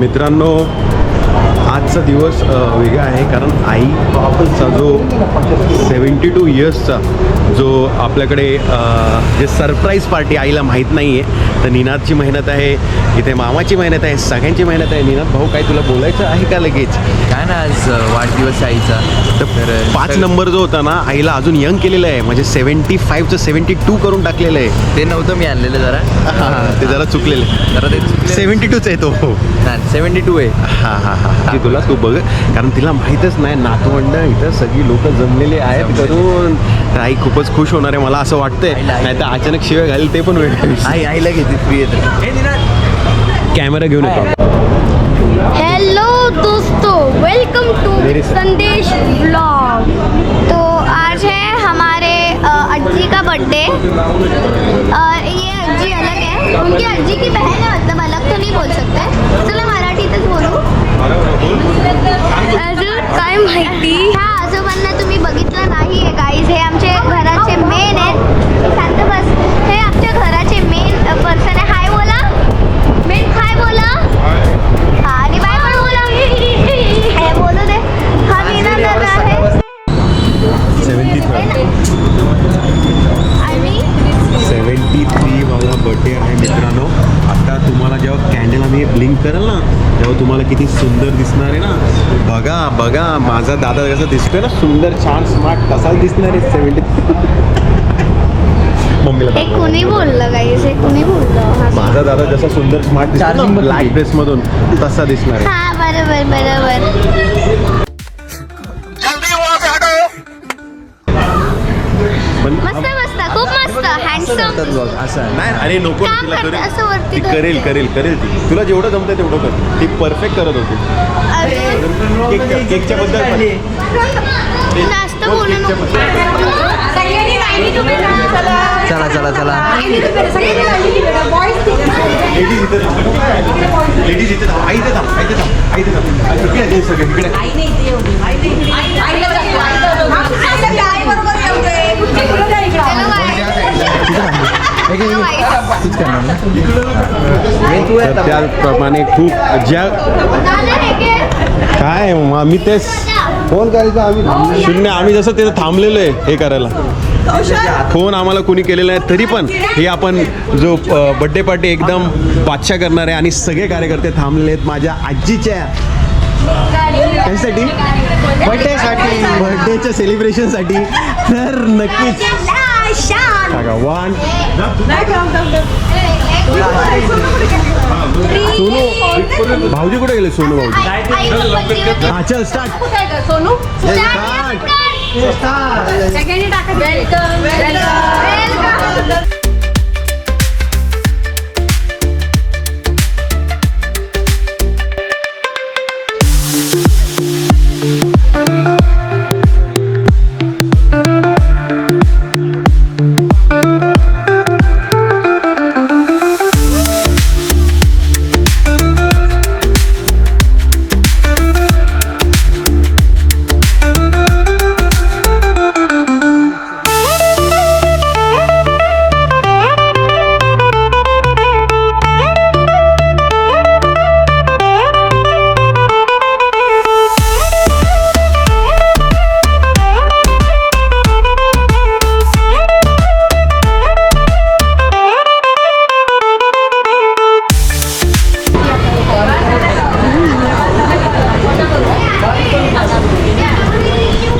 मित्रांनो, आजचा दिवस वेगळा आहे कारण आईचा जो 72 इयर्सचा जो आपल्याकडे जे सरप्राईज पार्टी आईला माहीत नाही आहे. तर निनादची मेहनत आहे, इथे मामाची मेहनत आहे, सगळ्यांची मेहनत आहे. निनाद भाऊ, काय तुला बोलायचं आहे का लगेच? काय ना, आज वाढदिवस आईचा. तर 5 नंबर जो होता ना, आईला अजून यंग केलेलं आहे. म्हणजे 75चं 72 करून टाकलेलं आहे. ते नव्हतं मी आणलेलं जरा. हां, ते जरा चुकलेलं आहे. जरा ते 72च आहे तो. नाही, 72 आहे. हां हां हां, तुला तू बघ, कारण तिला माहीतच नाही नातवंड इथं सगळी लोक जमलेले आहेत करून. तर आई खूपच खुश होणार आहे मला असं वाटतंय. नाही तर अचानक शिवाय घालेल ते पण वेळ. आईला घेते फ्री येते. कॅमेरा घेऊन येतो. हेलो दोस्तों, वेलकम टू संदेश ब्लॉग। तो आज है हमारे अज्जी का बर्थडे। ये अज्जी अलग है, उनकी अज्जी की बहन है, मतलब अलग तो नहीं बोल सकते. चला मराठीतच बोलू. अजून काय माहिती. ह्या आजोबांना तुम्ही बघितलं नाही आहे गाईज, हे आमचे घराचे मेन आहेत. शांत बस. हे आमच्या घराचे मेन पर्सन आहे. हाय बोला. मेन हाय बोला. हा, आणि बाय पण बोला. हे बोलू दे. हा मीना दादा आहे. 73 आणि 73 वाला बर्थडे आहे मित्रांनो. आता तुम्हाला जेव्हा कॅन्डल आम्ही ब्लिंक करेल ना, तेव्हा तुम्हाला किती सुंदर दिसणार आहे ना. बघा बघा, माझा दादा कसा दिसतोय ना, सुंदर छान स्मार्ट, तसाच दिसणार आहे 73. मम्मीला हे कोणी बोललं गाईस, हे कोणी बोललं. माझा दादा जसा सुंदर स्मार्ट दिसतो ना लाईट ड्रेस मधून, तसा दिसणार आहे. हा, बरोबर बरोबर. पण मस्त मस्त, खूप मस्त, हँडसम. असं नाही, अरे नको, काम तिला करते, असं करेल, वरती ती करेल करेल करेल ती. तुला जेवढं जमतंय तेवढं कर. ती परफेक्ट करत होती. केकच्या बद्दल पण. जास्त बोलू नको. चला चला चला. लेडीज इथे थांब. लेडीज इथे थांब. आई इथे थांब. आई इथे थांब. आई इथे थांब. इकडे ये सगळे, इकडे. तर त्याप्रमाणे खूप ज्या काय आम्ही तेच फोन करायचं आम्ही शून्य, आम्ही जसं तिथं थांबलेलो आहे हे करायला. फोन आम्हाला कोणी केलेला आहे तरी पण हे आपण जो बड्डे पार्टी एकदम बादशाह करणार आहे आणि सगळे कार्यकर्ते थांबलेले आहेत माझ्या आजीच्या त्यासाठी बर्थडेच्या सेलिब्रेशनसाठी. तर नक्कीच सांगा. वन सोनू भाऊजी कुठे गेले? सोनू भाऊजी. हा, चल स्टार्ट. सोनू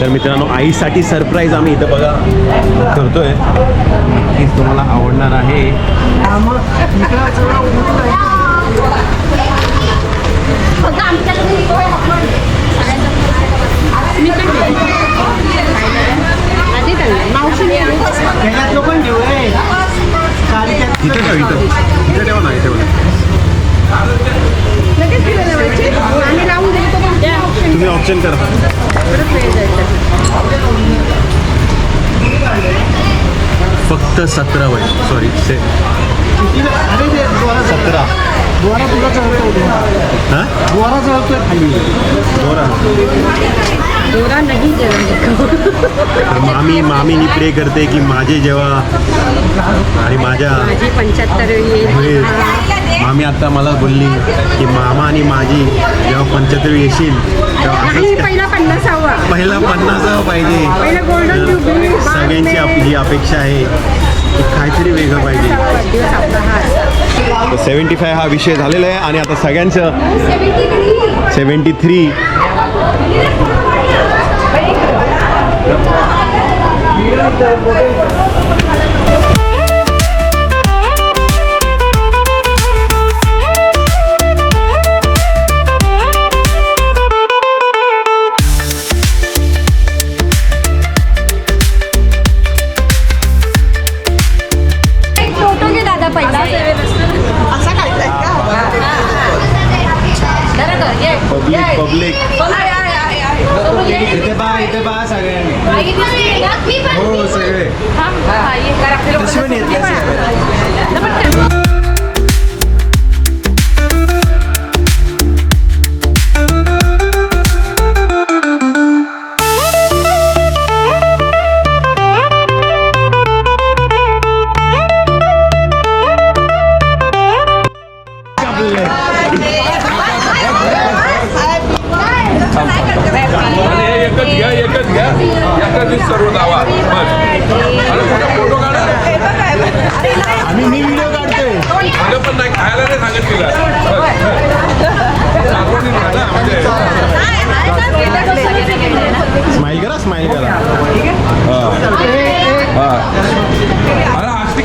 तर मित्रांनो, आईसाठी सरप्राईज आम्ही इथं बघा करतोय. नक्कीच तुम्हाला आवडणार आहे. इथे ठेव, इथे ठेवा ना, इथे तुम्ही ऑप्शन करा. फक्त 17 वय, सॉरी 17. हां दोरा तर मामीनी प्रे करते की माझे जेव्हा आणि माझ्या होईल. मामी आता मला बोलली की मामा आणि माझी जेव्हा 75 येशील तेव्हा पहिला 50वा पहिला 50 पाहिजे. पहिला गोल्डन जुबली सगळ्यांची आपली अपेक्षा आहे की काहीतरी वेगळं पाहिजे. 75 हा विषय झालेला आहे आणि आता सगळ्यांचं 73. फोटो घे दादा पहिला पब्लिक इथे बा सगळ्यांनी हो सगळे एकच घ्या एकाच सर्व दावा फोटो काढा आणि मी व्हिडिओ काढतोय. मला पण नाही खायला नाही सांगत तिला स्माइल करा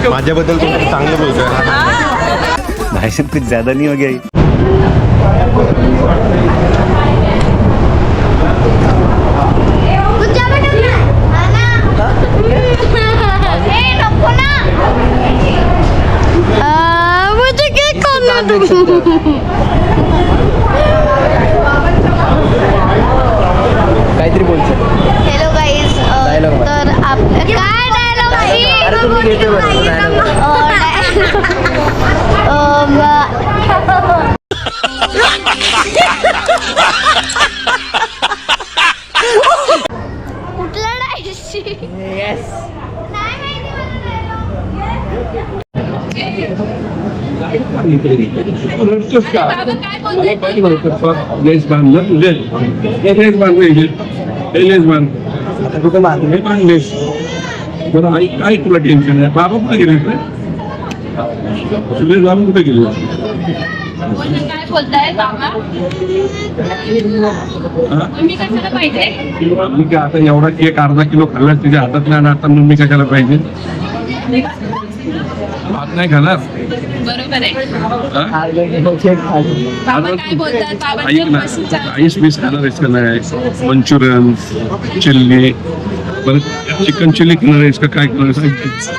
माझ्याबद्दल तुम्ही चांगलं बोलतोय. भाषेत कुछ ज्यादा नहीं हो गया. मुझे केक खाना काहीतरी बोलतो. हेलो गाईज Dialogue मार. तर आप काय डायलॉग अरे तुम्ही घेते बरं कुठला डायशी नाही लेस बांधलं लेस बांधलेस बरं आई तुला टेन्शन आहे. बाबा कुठे गेले सुरेश बाबा कुठे गेले काय बोलताय मामा तुम्ही कशाला पाहिजे मी काय आता एवढा केक अर्धा किलो खाल्ला तिच्या हातात नाही आणि आता मम्मी कशाला पाहिजे भात नाही खाणार बरोबर आहे हा? बाबा काय बोलतात ऐक ना बाबांच्या आईस बीस खाणार आहेस का नाही मंचुरियन चिल्ली बरं चिकन चिल्ली खाणार आहेस का काय खाणार आहेस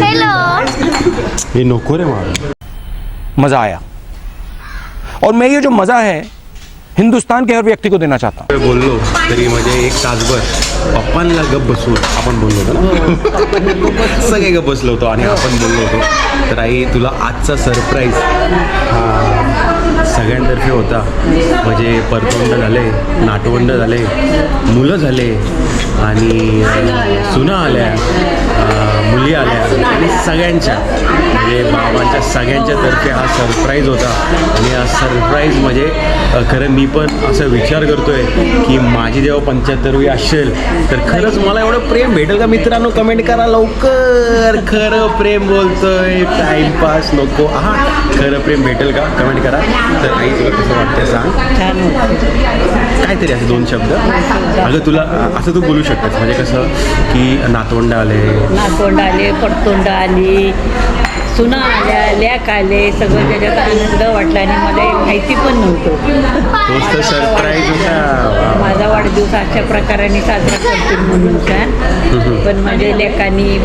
हेलो हे नको रे मला. मज़ा आया और मैं ये जो मज़ा है हिंदुस्तान के हर व्यक्ति को देना चाहता हूँ. बोललो तरी म्हणजे एक तासभर पप्पांना गप बसवून आपण बोललो होतो ना. सगळे गप बसलो होतो आणि आपण बोललो होतो तर आई तुला आजचा सरप्राईज हा सगळ्यांतर्फे होता. म्हणजे परतोंड झाले, नातवंड झाले, मुलं झाले आणि सुना आल्या, मुली आल्या आणि सगळ्यांच्या म्हणजे बाबांच्या सगळ्यांच्या तर्फे हा सरप्राईज होता. आणि हा सरप्राईज म्हणजे खरं मी पण असं विचार करतोय की माझी जेव्हा 75वी असेल तर खरंच मला एवढं प्रेम भेटेल का. मित्रांनो कमेंट करा लवकर. खरं प्रेम बोलतोय, टाइमपास नको. हा खरं प्रेम भेटेल का कमेंट करा. तर आई तुला कसं वाटतं सांग. काहीतरी असं 2 शब्द. अगं तुला असं तू बोलू शकतेस म्हणजे कसं की नातवंड आले, नातवंड आले, पडतोंड आली, सुना आल्या लेक आले सगळं त्याच्यात आनंद वाटला आणि मला हे माहिती पण नव्हतं तोच तर सरप्राईज होता. माझा वाढदिवस अशा प्रकाराने साजरा करतील म्हणून छान पण माझ्या लेकांनी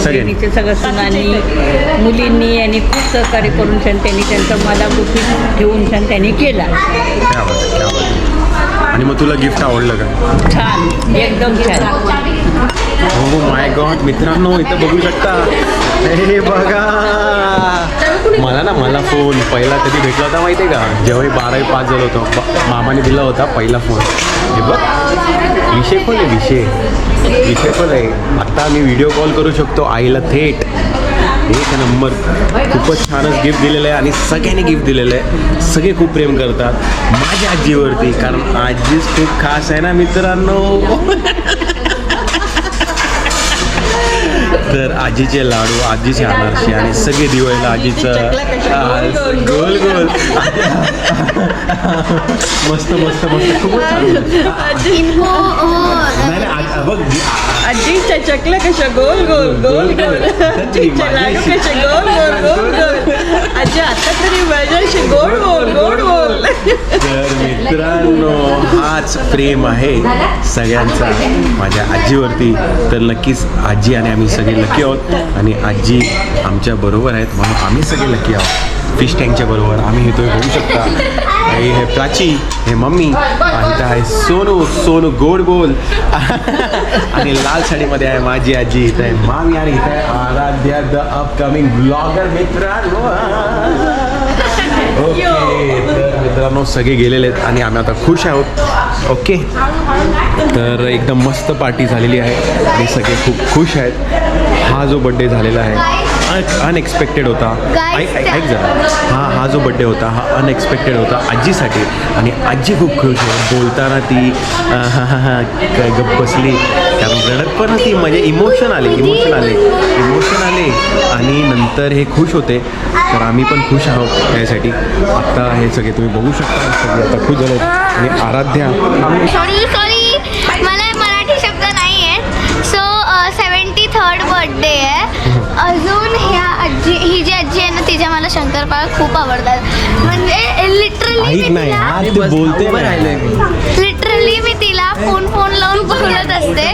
बहिणीचे सगळं सुनांनी मुलींनी यांनी खूप सहकार्य करून छान त्यांनी त्यांचं मला कुठे ठेवून छान त्यांनी केला क्या बात आहे, क्या बात आहे. आणि मग तुला गिफ्ट आवडलं का? छान एकदम छान हो माय गॉड मित्रांनो इथं बघू शकता हे बघा मला फोन पहिला कधी भेटला होता माहिती आहे का? जेव्हा 12:05 झालं होतं मामाने दिला होता पहिला फोन. हे बघ विषय पण आहे विषय पण आहे. आता आम्ही व्हिडिओ कॉल करू शकतो आईला थेट. एक नंबर खूपच छानच गिफ्ट दिलेलं आहे आणि सगळ्यांनी गिफ्ट दिलेलं आहे. सगळे खूप प्रेम करतात माझ्या आजीवरती कारण आजीच खूप खास आहे ना मित्रांनो. तर आजीचे लाडू आजीचे अनारसे आणि सगळे दिवाळीला आजीचं गोल गोल मस्त मस्त मस्त खूपच छान. नाही नाही बघ आजीच्या चकल्या कशा गोल गोल गोल गोल आजीचे लाडू कसे गोल गोल गोल गोल आजी आता तरी माझ्याशी गोल गोल गोल गोल. तर मित्रांनो हाच प्रेम आहे सगळ्यांचा माझ्या आजीवरती. तर नक्कीच आजी आणि आम्ही सगळे लकी आहोत आणि आजी आमच्या बरोबर आहेत म्हणून आम्ही सगळे लकी आहोत. फिश टँकच्या बरोबर आम्ही हे तुम्ही बघू शकता. हे प्राची हे मम्मी इथं आहे सोनू गोड बोल आणि लाल साडीमध्ये आहे माझी आजी. इथं आहे मामी आणि इथं आहे आराध्या द अपकमिंग ब्लॉगर मित्रांनो. ओके तर मित्रांनो सगळे गेलेले आहेत आणि आम्ही आता खुश आहोत. ओके तर एकदम मस्त पार्टी झालेली आहे आणि सगळे खूप खुश आहेत. हा जो बड्डे झालेला आहे अनएक्सपेक्टेड होता. ऐक जरा हा जो बड्डे होता हा अनएक्सपेक्टेड होता आजीसाठी आणि आजी खूप खुश आहे. बोलताना ती गप्प बसली कारण रडत पण ती म्हणजे इमोशन आले आणि नंतर हे खुश होते. तर आम्ही पण खुश आहोत यासाठी. आत्ता हे सगळे तुम्ही बघू शकता सगळे आता खुश झाले आणि आराध्या सॉरी मला मराठी शब्द नाही आहे. सो 73rd बर्थडे आहे. अजून ही जी आजी आहे ना तिच्या मला शंकरपाळ खूप आवडतात. म्हणजे लिटरली मी तिला फोन लावून बोलत असते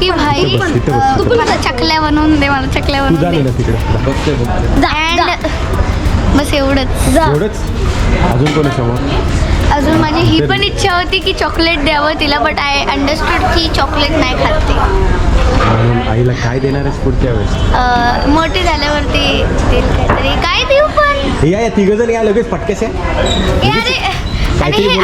की भाई मला चकल्या बनवून दे अँड बस एवढंच. अजून कोणी समोर अजून माझी ही पण इच्छा होती की चॉकलेट द्यावं तिला बट आय अंडरस्टूड की चॉकलेट नाही खाते. म्हणून आईला काय देणार आहेस पुढच्या वेळेस? मोठी झाल्यावरती देईल काहीतरी. काय देऊ पण या तिघ जण या लगेच पटकेस आणि हे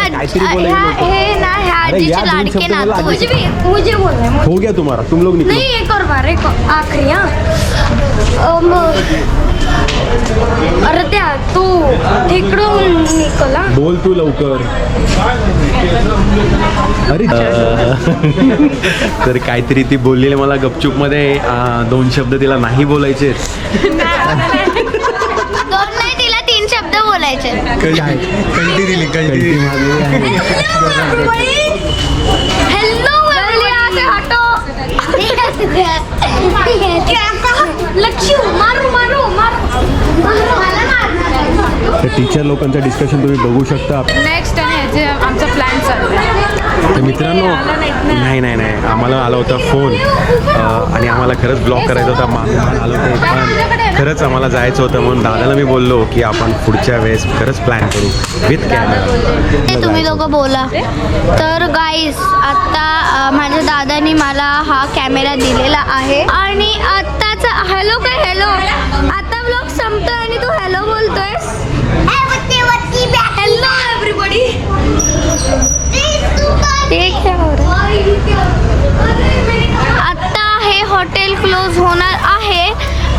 ना ह्या आजीचे लाडके नातू. मुझे बोलना है. हो गया तुम्हारा तुम लोग निकलो. नहीं एक और बार एक आखरी. अरे त्या तू तिकडून निकला बोल तू लवकर. अरे तर काहीतरी ती बोललेली मला गपचूप मध्ये 2 शब्द तिला नाही बोलायचे. 2 नाही तिला 3 शब्द बोलायचे. हेलो लक्ष्यू मारू टीचर लोकांचं डिस्कशन तुम्ही बघू शकता. नेक्स्ट आणि आमचा प्लॅन चालू तर मित्रांनो नाही आम्हाला आला होता फोन आणि आम्हाला खरंच ब्लॉक करायचा होता. मामा आलं होतं पण खरंच आम्हाला जायचं होतं म्हणून दादाला मी बोललो की आपण पुढच्या वेळेस खरंच प्लॅन करू विथ कॅमेरा. तुम्ही लोक बोला. तर गाईस आता माझ्या दादानी मला हा कॅमेरा दिलेला आहे आणि आत्ताचा हॅलो आता ब्लॉग संपतोय आणि तू हॅलो बोलतोयस. Hello everybody. आता हे हॉटेल क्लोज होणार आहे.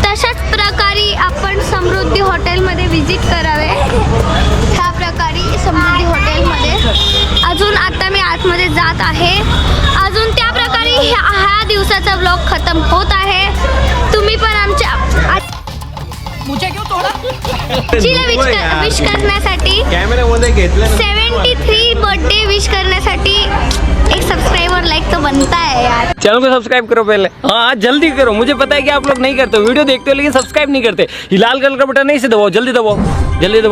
तशाच प्रकारे आपण समृद्धी हॉटेलमध्ये व्हिजिट करावे. ह्या प्रकारे समृद्धी हॉटेलमध्ये अजून आता मी आतमध्ये जात आहे. अजून त्या प्रकारे ह्या दिवसाचा ब्लॉग खतम होत आहे. तुम्ही पण आमच्या विश करण्यासाठी कॅमेऱ्यामध्ये घेतलं 73 बर्थडे विश करण्यासाठी एक सब्सक्राइबर लाइक तो बनता है यार। चैनल को सब्सक्राइब करो पहले, हाँ जल्दी करो। मुझे पता है कि आप लोग नहीं करते हो, वीडियो देखते हो लेकिन सब्सक्राइब नहीं करते। ये लाल कलर का बटन नहीं से दबाओ, जल्दी दबाओ, जल्दी दबाओ।